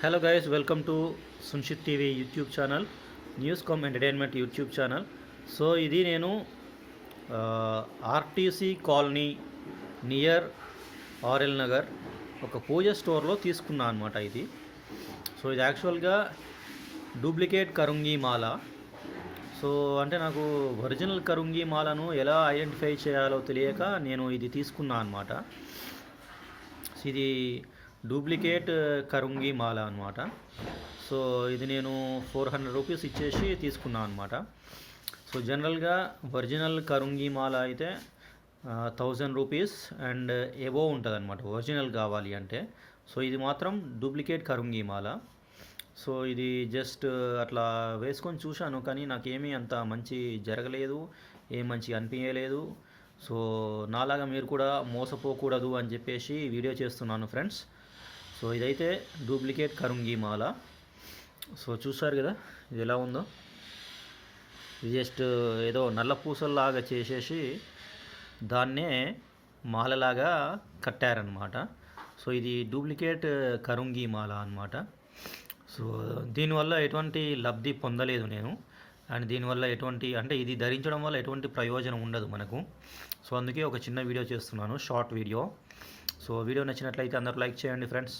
Hello guys, welcome to Sunshith TV YouTube channel, news cum entertainment YouTube channel. So ఇది నేను RTC colony near RL Nagar ఒక పూజ స్టోర్లో తీసుకున్నా అనమాట ఇది. సో ఇది యాక్చువల్గా డూప్లికేట్ కరుంగి మాల. సో అంటే నాకు ఒరిజినల్ కరుంగి మాలను ఎలా ఐడెంటిఫై చేయాలో తెలియక నేను ఇది తీసుకున్నా అనమాట. ఇది డూప్లికేట్ కరుంగి మాల అనమాట. సో ఇది నేను 400 రూపీస్ ఇచ్చేసి తీసుకున్నాను అనమాట. సో జనరల్గా ఒరిజినల్ కరుంగి మాల అయితే 1000 రూపీస్ అండ్ ఎబో ఉంటుంది అనమాట ఒరిజినల్ కావాలి అంటే. సో ఇది మాత్రం డూప్లికేట్ కరుంగి మాల. సో ఇది జస్ట్ అట్లా వేసుకొని చూశాను, కానీ నాకేమీ అంత మంచి జరగలేదు, ఏం మంచి అనిపించలేదు. సో నాలాగా మీరు కూడా మోసపోకూడదు అని చెప్పేసి వీడియో చేస్తున్నాను ఫ్రెండ్స్. సో ఇదైతే డూప్లికేట్ కరుంగి మాల. సో చూసారు కదా ఇది ఎలా ఉందో. ఇది జస్ట్ ఏదో నల్ల పూసల్లాగా చేసేసి దాన్నే మాలలాగా కట్టారనమాట. సో ఇది డూప్లికేట్ కరుంగి మాల అనమాట. సో దీనివల్ల ఎటువంటి లబ్ధి పొందలేదు నేను, అండ్ దీనివల్ల ఎటువంటి అంటే ఇది ధరించడం వల్ల ఎటువంటి ప్రయోజనం ఉండదు మనకు. సో అందుకే ఒక చిన్న వీడియో చేస్తున్నాను, షార్ట్ వీడియో. సో వీడియో నచ్చినట్లయితే అందరూ లైక్ చేయండి ఫ్రెండ్స్.